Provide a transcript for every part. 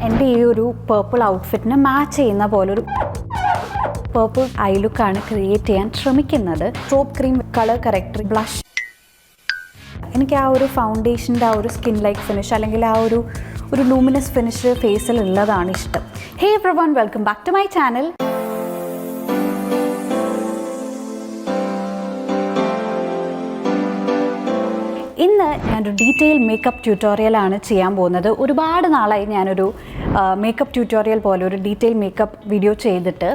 എൻ്റെ ഈ ഒരു പേർപ്പിൾ ഔട്ട്ഫിറ്റിന് മാച്ച് ചെയ്യുന്ന പോലൊരു പേർപ്പിൾ ഐ ലുക്കാണ് ക്രിയേറ്റ് ചെയ്യാൻ ശ്രമിക്കുന്നത്. Strobe cream colour corrector blush. എനിക്ക് ആ ഒരു ഫൗണ്ടേഷൻ്റെ ആ ഒരു സ്കിൻ ലൈക്ക് ഫിനിഷ് അല്ലെങ്കിൽ ആ ഒരു ലൂമിനസ് ഫിനിഷ് ഫേസിൽ ഉള്ളതാണ് ഇഷ്ടം. Hey everyone, welcome back to my channel. ഇന്ന് ഞാനൊരു ഡീറ്റെയിൽ മേക്കപ്പ് ട്യൂട്ടോറിയലാണ് ചെയ്യാൻ പോകുന്നത്. ഒരുപാട് നാളായി ഞാനൊരു മേക്കപ്പ് ട്യൂട്ടോറിയൽ പോലെ ഒരു ഡീറ്റെയിൽ മേക്കപ്പ് വീഡിയോ ചെയ്തിട്ട്.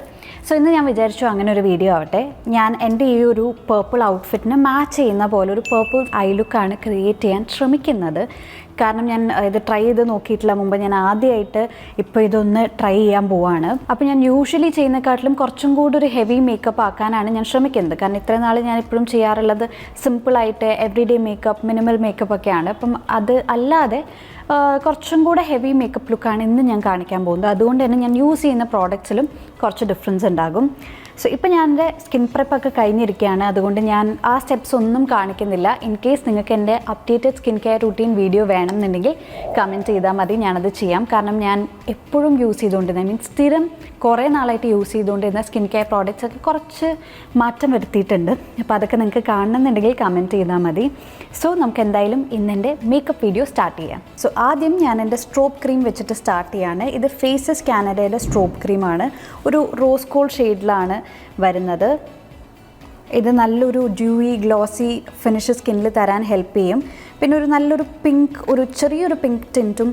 സോ ഇന്ന് ഞാൻ വിചാരിച്ചു അങ്ങനെ ഒരു വീഡിയോ ആവട്ടെ. ഞാൻ എൻ്റെ ഈ ഒരു പേർപ്പിൾ ഔട്ട്ഫിറ്റിന് മാച്ച് ചെയ്യുന്ന പോലെ ഒരു പേർപ്പിൾ ഐ ലുക്കാണ് ക്രിയേറ്റ് ചെയ്യാൻ ശ്രമിക്കുന്നത്. കാരണം ഞാൻ ഇത് ട്രൈ ചെയ്ത് നോക്കിയിട്ടില്ല മുമ്പ്. ഞാൻ ആദ്യമായിട്ട് ഇപ്പോൾ ഇതൊന്ന് ട്രൈ ചെയ്യാൻ പോവാണ്. അപ്പോൾ ഞാൻ യൂഷ്വലി ചെയ്യുന്നതിനെക്കാട്ടിലും കുറച്ചും കൂടി ഒരു ഹെവി മേക്കപ്പ് ആക്കാനാണ് ഞാൻ ശ്രമിക്കുന്നത്. കാരണം ഇത്രയും നാൾ ഞാൻ എപ്പോഴും ചെയ്യാറുള്ളത് സിമ്പിളായിട്ട് every day makeup, minimal makeup ഒക്കെയാണ്. അപ്പം അത് അല്ലാതെ കുറച്ചും കൂടെ ഹെവി മേക്കപ്പ് ലുക്കാണ് ഇന്ന് ഞാൻ കാണിക്കാൻ പോകുന്നത്. അതുകൊണ്ട് തന്നെ ഞാൻ യൂസ് ചെയ്യുന്ന പ്രോഡക്ട്സിലും കുറച്ച് ഡിഫറൻസ് ഉണ്ടാകും. സോ ഇപ്പോൾ ഞാൻ എൻ്റെ സ്കിൻ പ്രെപ്പൊക്കെ കഴിഞ്ഞിരിക്കുകയാണ്. അതുകൊണ്ട് ഞാൻ ആ സ്റ്റെപ്സ് ഒന്നും കാണിക്കുന്നില്ല. ഇൻ കേസ് നിങ്ങൾക്ക് എൻ്റെ updated skin care routine video വേണമെന്നുണ്ടെങ്കിൽ കമൻറ്റ് ചെയ്താൽ മതി, ഞാനത് ചെയ്യാം. കാരണം ഞാൻ എപ്പോഴും യൂസ് ചെയ്തുകൊണ്ടിരുന്ന മീൻസ് സ്ഥിരം കുറേ നാളായിട്ട് യൂസ് ചെയ്തുകൊണ്ടിരുന്ന സ്കിൻ കെയർ പ്രോഡക്റ്റ്സ് ഒക്കെ കുറച്ച് മാറ്റം വരുത്തിയിട്ടുണ്ട്. അപ്പോൾ അതൊക്കെ നിങ്ങൾക്ക് കാണണമെന്നുണ്ടെങ്കിൽ കമൻറ്റ് ചെയ്താൽ മതി. സോ നമുക്ക് എന്തായാലും ഇന്നെൻ്റെ മേക്കപ്പ് വീഡിയോ സ്റ്റാർട്ട് ചെയ്യാം. സോ ആദ്യം ഞാൻ എൻ്റെ സ്ട്രോബ് ക്രീം വെച്ചിട്ട് സ്റ്റാർട്ട് ചെയ്യാണ്. ഇത് ഫേസസ് കാനഡയുടെ സ്ട്രോബ് ക്രീമാണ്. ഒരു റോസ് ഗോൾഡ് ഷെയ്ഡിലാണ് വരുന്നത്. ഇത് നല്ലൊരു ഡ്യൂയി ഗ്ലോസി ഫിനിഷ് സ്കിന്നിൽ തരാൻ ഹെൽപ്പ് ചെയ്യും. പിന്നെ ഒരു നല്ലൊരു പിങ്ക്, ഒരു ചെറിയൊരു പിങ്ക് ടിൻറ്റും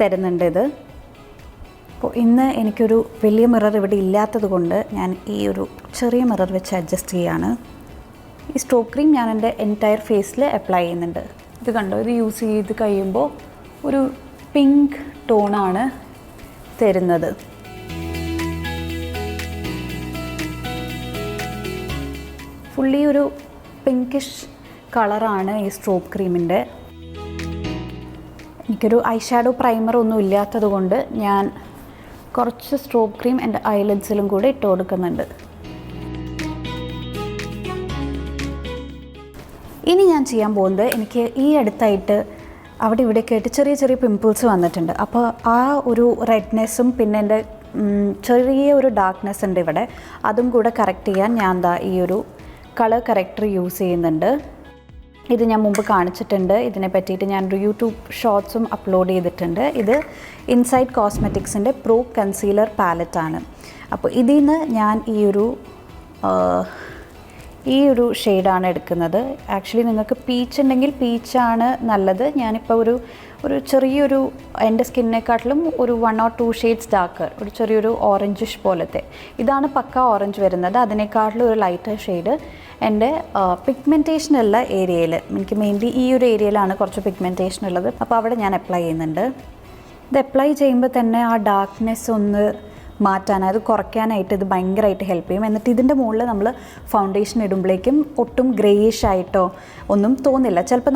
തരുന്നുണ്ട് ഇത്. അപ്പോൾ ഇന്ന് എനിക്കൊരു വലിയ മിറർ ഇവിടെ ഇല്ലാത്തത് കൊണ്ട് ഞാൻ ഈ ഒരു ചെറിയ മിറർ വെച്ച് അഡ്ജസ്റ്റ് ചെയ്യാണ്. ഈ സ്ട്രോബ് ക്രീം ഞാൻ എൻ്റെ എൻറ്റയർ ഫേസിൽ അപ്ലൈ ചെയ്യുന്നുണ്ട്. ഇത് കണ്ടോ, ഇത് യൂസ് ചെയ്ത് കഴിയുമ്പോൾ ഒരു പിങ്ക് ടോണാണ് തരുന്നത്. ഫുള്ളി ഒരു പിങ്കിഷ് കളറാണ് ഈ സ്ട്രോബ് ക്രീമിൻ്റെ. എനിക്കൊരു ഐ ഷാഡോ പ്രൈമർ ഒന്നും ഇല്ലാത്തത് കൊണ്ട് ഞാൻ കുറച്ച് സ്ട്രോബ് ക്രീം എൻ്റെ ഐലിഡ്സിലും കൂടെ ഇട്ട് കൊടുക്കുന്നുണ്ട്. ഇനി ഞാൻ ചെയ്യാൻ പോകുന്നത്, എനിക്ക് ഈ അടുത്തായിട്ട് അവിടെ ഇവിടെയൊക്കെ ആയിട്ട് ചെറിയ ചെറിയ പിമ്പിൾസ് വന്നിട്ടുണ്ട്. അപ്പോൾ ആ ഒരു റെഡ്നെസ്സും പിന്നെ എൻ്റെ ചെറിയ ഒരു ഡാർക്ക്നെസ് ഉണ്ട് ഇവിടെ, അതും കൂടെ കറക്റ്റ് ചെയ്യാൻ ഞാൻ ഈ ഒരു കളർ കറക്റ്റർ യൂസ് ചെയ്യുന്നുണ്ട്. ഇത് ഞാൻ മുമ്പ് കാണിച്ചിട്ടുണ്ട്. ഇതിനെ പറ്റിയിട്ട് ഞാനൊരു യൂട്യൂബ് ഷോർട്സും അപ്ലോഡ് ചെയ്തിട്ടുണ്ട്. ഇത് ഇൻസൈഡ് കോസ്മെറ്റിക്സിൻ്റെ പ്രോ കൺസീലർ പാലറ്റാണ്. അപ്പോൾ ഇതിൽ നിന്ന് ഞാൻ ഈ ഒരു ഷെയ്ഡാണ് എടുക്കുന്നത്. ആക്ച്വലി നിങ്ങൾക്ക് പീച്ച് ഉണ്ടെങ്കിൽ പീച്ചാണ് നല്ലത്. ഞാനിപ്പോൾ ഒരു ചെറിയൊരു എൻ്റെ സ്കിന്നിനെക്കാട്ടിലും ഒരു 1 or 2 ഷെയ്ഡ്സ് ഡാർക്കർ, ഒരു ചെറിയൊരു ഓറഞ്ചിഷ് പോലത്തെ, ഇതാണ് പക്ക ഓറഞ്ച് വരുന്നത്. അതിനേക്കാട്ടിലും ഒരു ലൈറ്റർ ഷെയ്ഡ് എൻ്റെ പിഗ്മെൻറ്റേഷൻ ഉള്ള ഏരിയയിൽ, എനിക്ക് മെയിൻലി ഈ ഒരു ഏരിയയിലാണ് കുറച്ച് പിഗ്മെൻറ്റേഷൻ ഉള്ളത്. അപ്പോൾ അവിടെ ഞാൻ അപ്ലൈ ചെയ്യുന്നുണ്ട്. ഇത് അപ്ലൈ ചെയ്യുമ്പോൾ തന്നെ ആ ഡാർക്ക്നെസ് ഒന്ന് മാറ്റാൻ, അത് കുറയ്ക്കാനായിട്ട് ഇത് ഭയങ്കരമായിട്ട് ഹെൽപ്പ് ചെയ്യും. എന്നിട്ട് ഇതിൻ്റെ മുകളിൽ നമ്മൾ ഫൗണ്ടേഷൻ ഇടുമ്പോഴേക്കും ഒട്ടും ഗ്രേയിഷ് ആയിട്ടോ ഒന്നും തോന്നില്ല. ചിലപ്പോൾ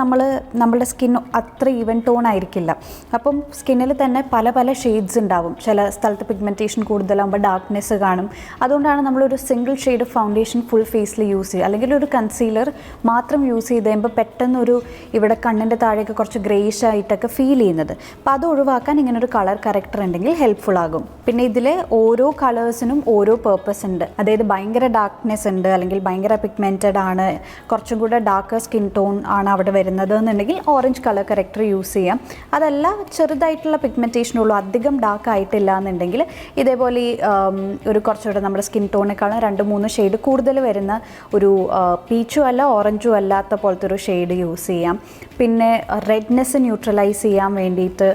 നമ്മളുടെ സ്കിൻ അത്ര ഈവൻ ടോൺ ആയിരിക്കില്ല. അപ്പം സ്കിന്നിൽ തന്നെ പല പല ഷെയ്ഡ്സ് ഉണ്ടാവും. ചില സ്ഥലത്ത് പിഗ്മെൻറ്റേഷൻ കൂടുതലാകുമ്പോൾ ഡാർക്ക്നെസ് കാണും. അതുകൊണ്ടാണ് നമ്മളൊരു സിംഗിൾ ഷെയ്ഡ് ഫൗണ്ടേഷൻ ഫുൾ ഫേസിൽ യൂസ് ചെയ്യുക, അല്ലെങ്കിൽ ഒരു കൺസീലർ മാത്രം യൂസ് ചെയ്ത് കഴിയുമ്പോൾ പെട്ടെന്നൊരു ഇവിടെ കണ്ണിൻ്റെ താഴെയൊക്കെ കുറച്ച് ഗ്രേയിഷ് ആയിട്ടൊക്കെ ഫീൽ ചെയ്യുന്നത്. അപ്പോൾ അത് ഒഴിവാക്കാൻ ഇങ്ങനൊരു കളർ കറക്റ്റർ ഉണ്ടെങ്കിൽ ഹെൽപ്ഫുൾ ആകും. പിന്നെ ഇതിൽ ഓരോ കളേഴ്സിനും ഓരോ പേർപ്പസ് ഉണ്ട്. അതായത് ഭയങ്കര ഡാർക്ക്നെസ് ഉണ്ട്, അല്ലെങ്കിൽ ഭയങ്കര പിഗ്മെൻറ്റഡ് ആണ്, കുറച്ചും കൂടെ ഡാർക്കർ സ്കിൻ ടോൺ ആണ് അവിടെ വരുന്നത് എന്നുണ്ടെങ്കിൽ ഓറഞ്ച് കളർ കറക്റ്റർ യൂസ് ചെയ്യാം. അതല്ല ചെറുതായിട്ടുള്ള പിഗ്മെൻറ്റേഷനുള്ളൂ, അധികം ഡാർക്ക് ആയിട്ടില്ല എന്നുണ്ടെങ്കിൽ ഇതേപോലെ ഒരു കുറച്ചുകൂടെ നമ്മുടെ സ്കിൻ ടോണിനേക്കാളും 2-3 ഷെയ്ഡ് കൂടുതൽ വരുന്ന ഒരു പീച്ചും അല്ല ഓറഞ്ചും അല്ലാത്ത പോലത്തെ ഒരു ഷെയ്ഡ് യൂസ് ചെയ്യാം. പിന്നെ റെഡ്നെസ് ന്യൂട്രലൈസ് ചെയ്യാൻ വേണ്ടിയിട്ട്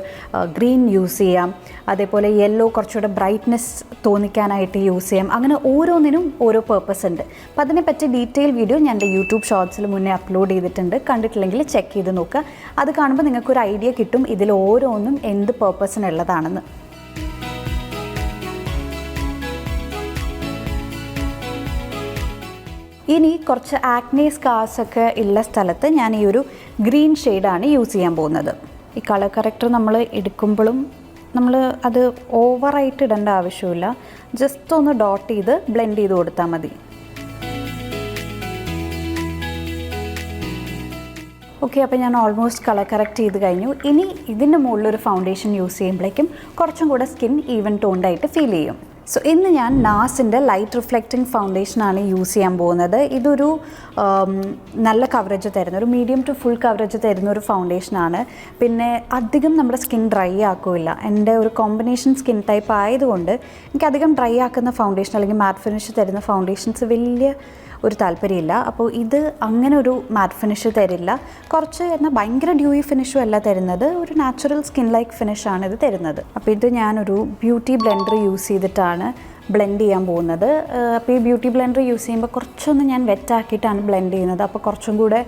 ഗ്രീൻ യൂസ് ചെയ്യാം. അതേപോലെ യെല്ലോ കുറച്ചുകൂടെ ബ്രൈറ്റ്നെസ് തോന്നിക്കാനായിട്ട് യൂസ് ചെയ്യാം. അങ്ങനെ ഓരോന്നിനും ഓരോ പേർപ്പസ് ഉണ്ട്. അപ്പോൾ അതിനെപ്പറ്റി ഡീറ്റെയിൽ വീഡിയോ ഞാൻ എൻ്റെ യൂട്യൂബ് ഷോർട്സിൽ മുന്നേ അപ്ലോഡ് ചെയ്തിട്ടുണ്ട്. കണ്ടിട്ടില്ലെങ്കിൽ ചെക്ക് ചെയ്ത് നോക്കുക. അത് കാണുമ്പോൾ നിങ്ങൾക്കൊരു ഐഡിയ കിട്ടും ഇതിൽ ഓരോന്നും എന്ത് പേർപ്പസിനുള്ളതാണെന്ന്. ഇനി കുറച്ച് ആക്നെ സ്കാർസൊക്കെ ഉള്ള സ്ഥലത്ത് ഞാൻ ഈ ഒരു ഗ്രീൻ ഷെയ്ഡാണ് യൂസ് ചെയ്യാൻ പോകുന്നത്. ഈ കളർ കറക്റ്റർ നമ്മൾ എടുക്കുമ്പോഴും നമ്മൾ അത് ഓവറായിട്ട് ഇടേണ്ട ആവശ്യമില്ല. ജസ്റ്റ് ഒന്ന് ഡോട്ട് ചെയ്ത് ബ്ലെൻഡ് ചെയ്ത് കൊടുത്താൽ മതി. ഓക്കെ, അപ്പോൾ ഞാൻ ഓൾമോസ്റ്റ് കളർ കറക്റ്റ് ചെയ്ത് കഴിഞ്ഞു. ഇനി ഇതിൻ്റെ മുകളിലൊരു ഫൗണ്ടേഷൻ യൂസ് ചെയ്യുമ്പോഴേക്കും കുറച്ചും കൂടെ സ്കിൻ ഈവൻ ടോൺഡായിട്ട് ഫീൽ ചെയ്യും. സോ ഇന്ന് ഞാൻ നാസിൻ്റെ ലൈറ്റ് റിഫ്ലക്റ്റിംഗ് ഫൗണ്ടേഷനാണ് യൂസ് ചെയ്യാൻ പോകുന്നത്. ഇതൊരു നല്ല കവറേജ് തരുന്ന, ഒരു മീഡിയം ടു ഫുൾ കവറേജ് തരുന്ന ഒരു ഫൗണ്ടേഷനാണ്. പിന്നെ അധികം നമ്മുടെ സ്കിൻ ഡ്രൈ ആക്കില്ല. എൻ്റെ ഒരു കോമ്പിനേഷൻ സ്കിൻ ടൈപ്പ് ആയതുകൊണ്ട് എനിക്ക് അധികം ഡ്രൈ ആക്കുന്ന ഫൗണ്ടേഷൻ അല്ലെങ്കിൽ മാറ്റ് ഫിനിഷ് തരുന്ന ഫൗണ്ടേഷൻസ് വലിയ ഒരു താല്പര്യമില്ല. അപ്പോൾ ഇത് അങ്ങനെ ഒരു മാറ്റ് ഫിനിഷ് തരില്ല. കുറച്ച് എന്നാൽ ഭയങ്കര ഡ്യൂയി ഫിനിഷും അല്ല തരുന്നത്, ഒരു നാച്ചുറൽ സ്കിൻ ലൈക്ക് ഫിനിഷാണ് ഇത് തരുന്നത്. അപ്പോൾ ഇത് ഞാനൊരു ബ്യൂട്ടി ബ്ലെൻഡർ യൂസ് ചെയ്തിട്ടാണ് ബ്ലെൻഡ് ചെയ്യാൻ പോകുന്നത്. അപ്പോൾ ഈ ബ്യൂട്ടി ബ്ലെൻഡർ യൂസ് ചെയ്യുമ്പോൾ കുറച്ചൊന്ന് ഞാൻ വെറ്റാക്കിയിട്ടാണ് ബ്ലെൻഡ് ചെയ്യുന്നത്. അപ്പോൾ കുറച്ചും കൂടെ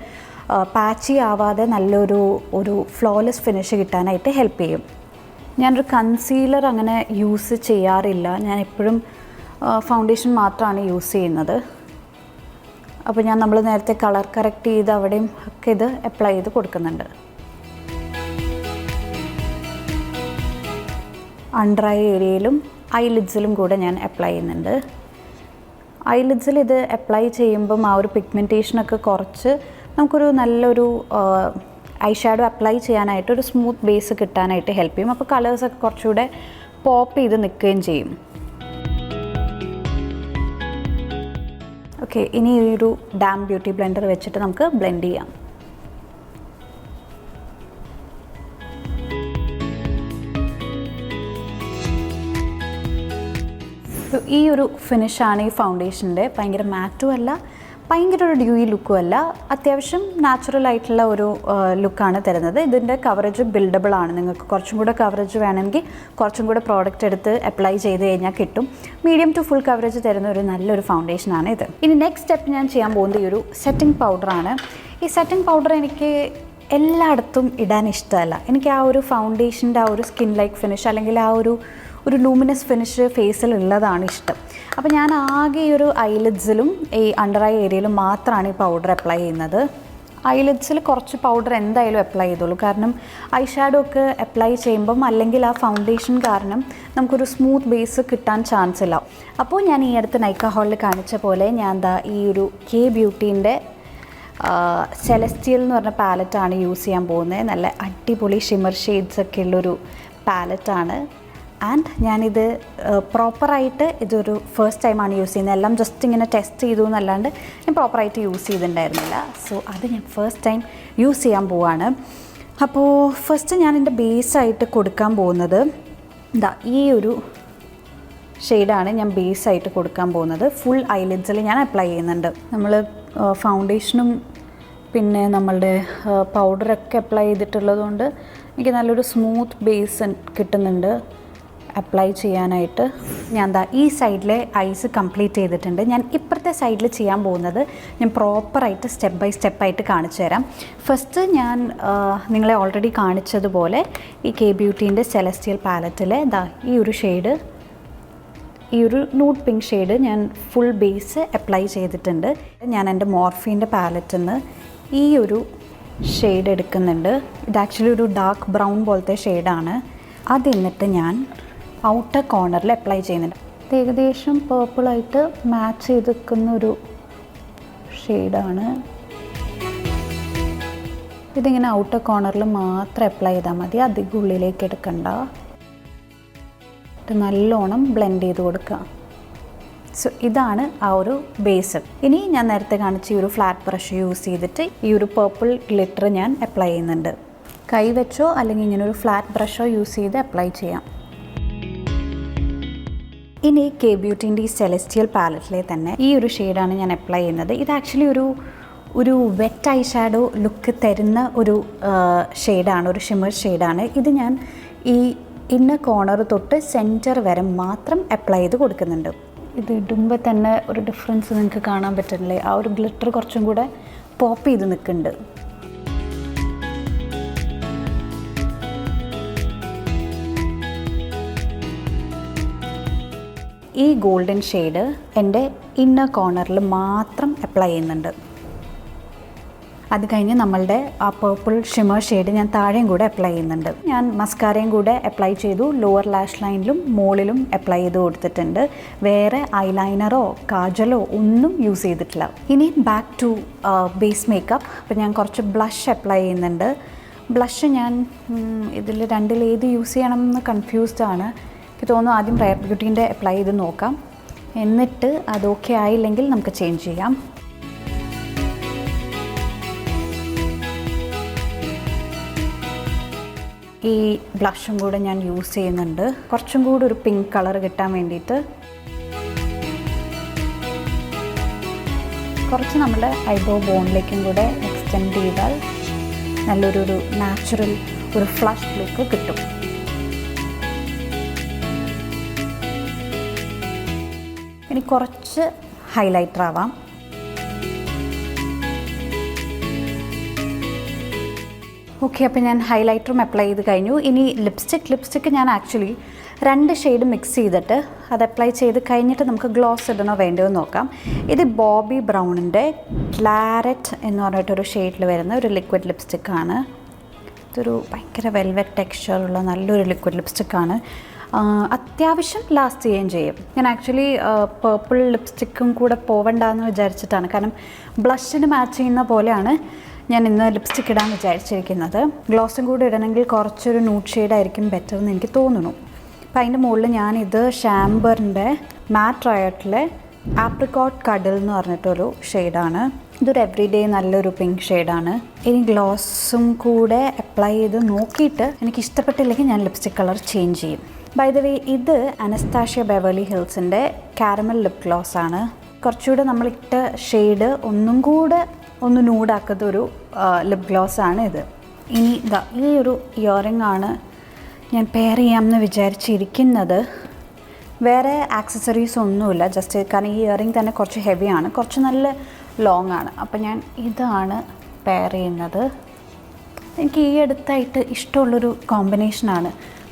പാച്ചി ആവാതെ നല്ലൊരു ഫ്ലോലെസ് ഫിനിഷ് കിട്ടാനായിട്ട് ഹെൽപ്പ് ചെയ്യും. ഞാനൊരു കൺസീലർ അങ്ങനെ യൂസ് ചെയ്യാറില്ല. ഞാൻ എപ്പോഴും ഫൗണ്ടേഷൻ മാത്രമാണ് യൂസ് ചെയ്യുന്നത്. അപ്പോൾ നമ്മൾ നേരത്തെ കളർ കറക്റ്റ് ചെയ്ത് അവിടെയും ഒക്കെ ഇത് അപ്ലൈ ചെയ്ത് കൊടുക്കുന്നുണ്ട്. അണ്ടർ ഐ ഏരിയയിലും ഐലിഡ്സിലും കൂടെ ഞാൻ അപ്ലൈ ചെയ്യുന്നുണ്ട്. ഐലിഡ്സിൽ ഇത് അപ്ലൈ ചെയ്യുമ്പം ആ ഒരു പിഗ്മെൻറ്റേഷനൊക്കെ കുറച്ച് നമുക്കൊരു നല്ലൊരു ഐ ഷാഡോ അപ്ലൈ ചെയ്യാനായിട്ട് ഒരു സ്മൂത്ത് ബേസ് കിട്ടാനായിട്ട് ഹെൽപ്പ് ചെയ്യും. അപ്പോൾ കളേഴ്സൊക്കെ കുറച്ചുകൂടെ പോപ്പ് ചെയ്ത് നിൽക്കുകയും ചെയ്യും. ഓക്കെ, ഇനി ഈ ഒരു ഡാം ബ്യൂട്ടി ബ്ലെൻഡർ വെച്ചിട്ട് നമുക്ക് ബ്ലെൻഡ് ചെയ്യാം. ഈ ഒരു ഫിനിഷാണ് ഈ ഫൗണ്ടേഷൻ്റെ. ഭയങ്കര മാറ്റും അല്ല, ഭയങ്കര ഒരു ഡ്യൂയി ലുക്കും അല്ല, അത്യാവശ്യം നാച്ചുറൽ ആയിട്ടുള്ള ഒരു ലുക്കാണ് തരുന്നത്. ഇതിൻ്റെ കവറേജ് ബിൽഡബിൾ ആണ്. നിങ്ങൾക്ക് കുറച്ചും കൂടെ കവറേജ് വേണമെങ്കിൽ കുറച്ചും കൂടെ പ്രോഡക്റ്റ് എടുത്ത് അപ്ലൈ ചെയ്ത് കഴിഞ്ഞാൽ കിട്ടും. മീഡിയം ടു ഫുൾ കവറേജ് തരുന്ന ഒരു നല്ലൊരു ഫൗണ്ടേഷനാണ് ഇത്. ഇനി നെക്സ്റ്റ് സ്റ്റെപ്പ് ഞാൻ ചെയ്യാൻ പോകുന്നത് ഈ ഒരു സെറ്റിംഗ് പൗഡറാണ്. ഈ സെറ്റിംഗ് പൗഡർ എനിക്ക് എല്ലായിടത്തും ഇടാൻ ഇഷ്ടമല്ല. എനിക്ക് ആ ഒരു ഫൗണ്ടേഷൻ്റെ ആ ഒരു സ്കിൻ ലൈക്ക് ഫിനിഷ് അല്ലെങ്കിൽ ആ ഒരു ലൂമിനസ് ഫിനിഷ് ഫേസിൽ ഉള്ളതാണ് ഇഷ്ടം. അപ്പോൾ ഞാൻ ആകെ ഈ ഒരു ഐലിഡ്സിലും ഈ അണ്ടർ ഐ ഏരിയയിലും മാത്രമാണ് ഈ പൗഡർ അപ്ലൈ ചെയ്യുന്നത്. ഐലിഡ്സിൽ കുറച്ച് പൗഡർ എന്തായാലും അപ്ലൈ ചെയ്തോളൂ. കാരണം ഐ ഷാഡോ ഒക്കെ അപ്ലൈ ചെയ്യുമ്പം അല്ലെങ്കിൽ ആ ഫൗണ്ടേഷൻ കാരണം നമുക്കൊരു സ്മൂത്ത് ബേസ് കിട്ടാൻ ചാൻസ് ഇല്ല. അപ്പോൾ ഞാൻ ഈ അടുത്ത് നൈക്ക ഹോളിൽ കാണിച്ച പോലെ ഞാൻ ഈ ഒരു കെ ബ്യൂട്ടീൻ്റെ സെലസ്റ്റിയൽ എന്ന് പറഞ്ഞ പാലറ്റാണ് യൂസ് ചെയ്യാൻ പോകുന്നത്. നല്ല അടിപൊളി ഷിമർ ഷെയ്ഡ്സ് ഒക്കെ ഉള്ളൊരു പാലറ്റാണ്. ആൻഡ് ഞാനിത് പ്രോപ്പറായിട്ട് ഇതൊരു ഫസ്റ്റ് ടൈമാണ് യൂസ് ചെയ്യുന്നത്. എല്ലാം ജസ്റ്റ് ഇങ്ങനെ ടെസ്റ്റ് ചെയ്തു എന്നല്ലാണ്ട് ഞാൻ പ്രോപ്പറായിട്ട് യൂസ് ചെയ്തിട്ടുണ്ടായിരുന്നില്ല. സോ അത് ഞാൻ ഫസ്റ്റ് ടൈം യൂസ് ചെയ്യാൻ പോവാണ്. അപ്പോൾ ഫസ്റ്റ് ഞാൻ എൻ്റെ ബേസായിട്ട് കൊടുക്കാൻ പോകുന്നത് ഈ ഒരു ഷെയ്ഡാണ് ഞാൻ ബേസായിട്ട് കൊടുക്കാൻ പോകുന്നത്. ഫുൾ ഐലിഡ്സിൽ ഞാൻ അപ്ലൈ ചെയ്യുന്നുണ്ട്. നമ്മൾ ഫൗണ്ടേഷനും പിന്നെ നമ്മളുടെ പൗഡറൊക്കെ അപ്ലൈ ചെയ്തിട്ടുള്ളതുകൊണ്ട് എനിക്ക് നല്ലൊരു സ്മൂത്ത് ബേസ് കിട്ടുന്നുണ്ട് അപ്ലൈ ചെയ്യാനായിട്ട്. ഞാൻ ഈ സൈഡിലെ ഐസ് കംപ്ലീറ്റ് ചെയ്തിട്ടുണ്ട്. ഞാൻ ഇപ്പുറത്തെ സൈഡിൽ ചെയ്യാൻ പോകുന്നത് ഞാൻ പ്രോപ്പറായിട്ട് സ്റ്റെപ്പ് ബൈ സ്റ്റെപ്പായിട്ട് കാണിച്ചു തരാം. ഫസ്റ്റ് ഞാൻ നിങ്ങളെ ഓൾറെഡി കാണിച്ചതുപോലെ ഈ കെ ബ്യൂട്ടീൻ്റെ സെലസ്റ്റിയൽ പാലറ്റിൽ ഈ ഒരു ഷെയ്ഡ്, ഈ ഒരു നൂഡ് പിങ്ക് ഷെയ്ഡ് ഞാൻ ഫുൾ ബേസ് അപ്ലൈ ചെയ്തിട്ടുണ്ട്. ഞാൻ എൻ്റെ മോർഫീൻ്റെ പാലറ്റിൽ നിന്ന് ഈ ഒരു ഷെയ്ഡ് എടുക്കുന്നുണ്ട്. ഇത് ആക്ച്വലി ഒരു ഡാർക്ക് ബ്രൗൺ പോലത്തെ ഷെയ്ഡാണ്. അത് എന്നിട്ട് ഞാൻ ഔട്ടർ കോർണറിൽ അപ്ലൈ ചെയ്യുന്നുണ്ട്. ഇത് ഏകദേശം പേർപ്പിളായിട്ട് മാച്ച് ചെയ്ത് നിൽക്കുന്ന ഒരു ഷെയ്ഡാണ്. ഇതിങ്ങനെ ഔട്ടർ കോർണറിൽ മാത്രം അപ്ലൈ ചെയ്താൽ മതി, അധികം ഉള്ളിലേക്ക് എടുക്കണ്ട. ഇത് നല്ലോണം ബ്ലെൻഡ് ചെയ്ത് കൊടുക്കുക. സോ ഇതാണ് ആ ഒരു ബേസ്. ഇനി ഞാൻ നേരത്തെ കാണിച്ച ഈ ഒരു ഫ്ലാറ്റ് ബ്രഷ് യൂസ് ചെയ്തിട്ട് ഈ ഒരു പേർപ്പിൾ ഗ്ലിറ്റർ ഞാൻ അപ്ലൈ ചെയ്യുന്നുണ്ട്. കൈ വെച്ചോ അല്ലെങ്കിൽ ഇങ്ങനെ ഒരു ഫ്ലാറ്റ് ബ്രഷോ യൂസ് ചെയ്ത് അപ്ലൈ ചെയ്യാം. ഇനി കെ ബ്യൂട്ടീൻ്റെ ഈ സെലസ്റ്റിയൽ പാലറ്റിലെ തന്നെ ഈ ഒരു ഷെയ്ഡാണ് ഞാൻ അപ്ലൈ ചെയ്യുന്നത്. ഇത് ആക്ച്വലി ഒരു വെറ്റ് ഐ ഷാഡോ ലുക്ക് തരുന്ന ഒരു ഷെയ്ഡാണ്, ഒരു ഷിമർ ഷെയ്ഡാണ്. ഇത് ഞാൻ ഈ ഇന്നർ കോർണർ തൊട്ട് സെൻറ്റർ വരെ മാത്രം അപ്ലൈ ചെയ്ത് കൊടുക്കുന്നുണ്ട്. ഇത് ഇടുമ്പോൾ തന്നെ ഒരു ഡിഫറൻസ് നിങ്ങൾക്ക് കാണാൻ പറ്റുന്നില്ലേ? ആ ഒരു ഗ്ലിറ്റർ കുറച്ചും കൂടെ പോപ്പ് ചെയ്ത് നിൽക്കുന്നുണ്ട്. ഈ ഗോൾഡൻ ഷെയ്ഡ് എൻ്റെ ഇന്നർ കോർണറിൽ മാത്രം അപ്ലൈ ചെയ്യുന്നുണ്ട്. അത് കഴിഞ്ഞ് നമ്മളുടെ ആ പേർപ്പിൾ ഷിമർ ഷെയ്ഡ് ഞാൻ താഴെയും കൂടെ അപ്ലൈ ചെയ്യുന്നുണ്ട്. ഞാൻ മസ്കാരയും കൂടെ അപ്ലൈ ചെയ്തു. ലോവർ ലാഷ് ലൈനിലും മുകളിലും അപ്ലൈ ചെയ്ത് കൊടുത്തിട്ടുണ്ട്. വേറെ ഐലൈനറോ കാജലോ ഒന്നും യൂസ് ചെയ്തിട്ടില്ല. ഇനി ബാക്ക് ടു ബേസ് മേക്കപ്പ്. അപ്പോൾ ഞാൻ കുറച്ച് ബ്ലഷ് അപ്ലൈ ചെയ്യുന്നുണ്ട്. ബ്ലഷ് ഞാൻ ഇതിൽ രണ്ടിൽ ഏത് യൂസ് ചെയ്യണം എന്ന് കൺഫ്യൂസ്ഡ് ആണ്. എനിക്ക് തോന്നുന്നു ആദ്യം റയർ ബ്യൂട്ടീൻ്റെ അപ്ലൈ ചെയ്ത് നോക്കാം. എന്നിട്ട് അത് ഓക്കെ ആയില്ലെങ്കിൽ നമുക്ക് ചേഞ്ച് ചെയ്യാം. ഈ ബ്ലഷും കൂടെ ഞാൻ യൂസ് ചെയ്യുന്നുണ്ട്, കുറച്ചും കൂടി ഒരു പിങ്ക് കളർ കിട്ടാൻ വേണ്ടിയിട്ട്. കുറച്ച് നമ്മുടെ ഐബ്രോ ബോണിലേക്കും കൂടെ എക്സ്റ്റെൻഡ് ചെയ്താൽ നല്ലൊരു നാച്ചുറൽ ഒരു ഫ്ലഷ് ലുക്ക് കിട്ടും. ഇനി കുറച്ച് ഹൈലൈറ്റർ ആവാം. ഓക്കെ, അപ്പോൾ ഞാൻ ഹൈലൈറ്ററും അപ്ലൈ ചെയ്ത് കഴിഞ്ഞു. ഇനി ലിപ്സ്റ്റിക്ക് ഞാൻ ആക്ച്വലി 2 ഷെയ്ഡ് മിക്സ് ചെയ്തിട്ട് അത് അപ്ലൈ ചെയ്ത് കഴിഞ്ഞിട്ട് നമുക്ക് ഗ്ലോസ് ഇടണോ വേണ്ടയോ എന്ന് നോക്കാം. ഇത് ബോബി ബ്രൗണിൻ്റെ ക്ലാരറ്റ് എന്ന് പറഞ്ഞിട്ടൊരു ഷെയ്ഡിൽ വരുന്ന ഒരു ലിക്വിഡ് ലിപ്സ്റ്റിക്കാണ്. ഇതൊരു ഭയങ്കര വെൽവെറ്റ് ടെക്സ്ചറുള്ള നല്ലൊരു ലിക്വിഡ് ലിപ്സ്റ്റിക്കാണ്. അത്യാവശ്യം ലാസ്റ്റ് ചെയ്യുകയും ചെയ്യും. ഞാൻ ആക്ച്വലി പേർപ്പിൾ ലിപ്സ്റ്റിക്കും കൂടെ പോവണ്ടെന്ന് വിചാരിച്ചിട്ടാണ്, കാരണം ബ്ലഷിന് മാച്ച് ചെയ്യുന്ന പോലെയാണ് ഞാൻ ഇന്ന് ലിപ്സ്റ്റിക്ക് ഇടാൻ വിചാരിച്ചിരിക്കുന്നത്. ഗ്ലോസും കൂടി ഇടണമെങ്കിൽ കുറച്ചൊരു ന്യൂഡ് ഷെയ്ഡായിരിക്കും ബെറ്റർ എന്ന് എനിക്ക് തോന്നുന്നു. അപ്പോൾ അതിൻ്റെ മുകളിൽ ഞാനിത് ഷാംബറിൻ്റെ മാറ്റ് റയോട്ടിലെ ആപ്രിക്കോട്ട് കഡിൽ എന്ന് പറഞ്ഞിട്ടൊരു ഷെയ്ഡാണ്. ഇതൊരു എവറിഡേ നല്ലൊരു പിങ്ക് ഷെയ്ഡാണ്. ഇനി ഗ്ലോസും കൂടെ അപ്ലൈ ചെയ്ത് നോക്കിയിട്ട് എനിക്ക് ഇഷ്ടപ്പെട്ടില്ലെങ്കിൽ ഞാൻ ലിപ്സ്റ്റിക് കളർ ചേഞ്ച് ചെയ്യും. ബൈ ദ വേ, ഇത് അനസ്താഷ്യ ബെവർലി ഹിൽസിൻ്റെ കാരമൽ ലിപ് ഗ്ലോസ് ആണ്. കുറച്ചുകൂടെ നമ്മളിട്ട ഷെയ്ഡ് ഒന്നും കൂടെ ഒന്ന് ന്യൂഡാക്കുന്ന ഒരു ലിപ് ഗ്ലോസ് ആണ് ഇത്. ഇനി ഈ ഒരു ഇയറിംഗ് ആണ് ഞാൻ പെയർ ചെയ്യാമെന്ന് വിചാരിച്ചിരിക്കുന്നത്. വേറെ ആക്സസറീസ് ഒന്നുമില്ല, ജസ്റ്റ് കാരണം ഈ ഇയറിംഗ് തന്നെ കുറച്ച് ഹെവിയാണ്, കുറച്ച് നല്ല ലോങ് ആണ്. അപ്പോൾ ഞാൻ ഇതാണ് പെയർ ചെയ്യുന്നത്. എനിക്ക് ഈ അടുത്തായിട്ട് ഇഷ്ടമുള്ളൊരു കോമ്പിനേഷനാണ്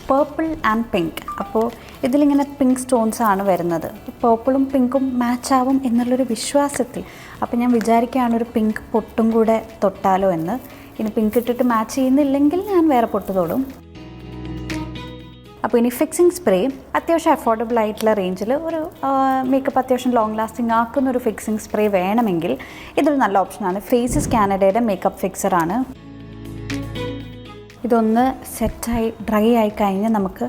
പേർപ്പിൾ ആൻഡ് പിങ്ക്. അപ്പോൾ ഇതിലിങ്ങനെ പിങ്ക് സ്റ്റോൺസ് ആണ് വരുന്നത്. പേർപ്പിളും പിങ്കും മാച്ചാവും എന്നുള്ളൊരു വിശ്വാസത്തിൽ അപ്പോൾ ഞാൻ വിചാരിക്കുകയാണ് ഒരു പിങ്ക് പൊട്ടും കൂടെ തൊട്ടാലോ എന്ന്. ഇനി പിങ്ക് ഇട്ടിട്ട് മാച്ച് ചെയ്യുന്നില്ലെങ്കിൽ ഞാൻ വേറെ പൊട്ട് തൊടും. അപ്പോൾ ഇനി ഫിക്സിങ് സ്പ്രേ അത്യാവശ്യം അഫോർഡബിൾ ആയിട്ടുള്ള റേഞ്ചിൽ ഒരു മേക്കപ്പ് അത്യാവശ്യം ലോങ് ലാസ്റ്റിംഗ് ആക്കുന്ന ഒരു ഫിക്സിങ് സ്പ്രേ വേണമെങ്കിൽ ഇതൊരു നല്ല ഓപ്ഷനാണ്. ഫേസസ് കാനഡയുടെ മേക്കപ്പ് ഫിക്സറാണ്. ഇതൊന്ന് സെറ്റായി ഡ്രൈ ആയി കഴിഞ്ഞ് നമുക്ക്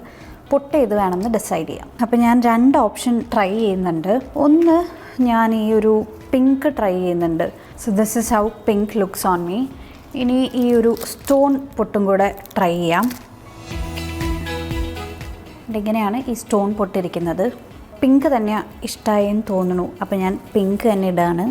പൊട്ട് ചെയ്ത് വേണമെന്ന് ഡിസൈഡ് ചെയ്യാം. അപ്പോൾ ഞാൻ 2 ഓപ്ഷൻ ട്രൈ ചെയ്യുന്നുണ്ട്. ഒന്ന് ഞാൻ ഈ ഒരു പിങ്ക് ട്രൈ ചെയ്യുന്നുണ്ട്. So this is how pink looks on me. ഇനി ഈ ഒരു സ്റ്റോൺ പൊട്ടും കൂടെ ട്രൈ ചെയ്യാം. ഇങ്ങനെയാണ് ഈ സ്റ്റോൺ പൊട്ടിരിക്കുന്നത്. പിങ്ക് തന്നെ ഇഷ്ടമായെന്ന് തോന്നുന്നു, അപ്പോൾ ഞാൻ പിങ്ക് തന്നെ ഇടാണ്.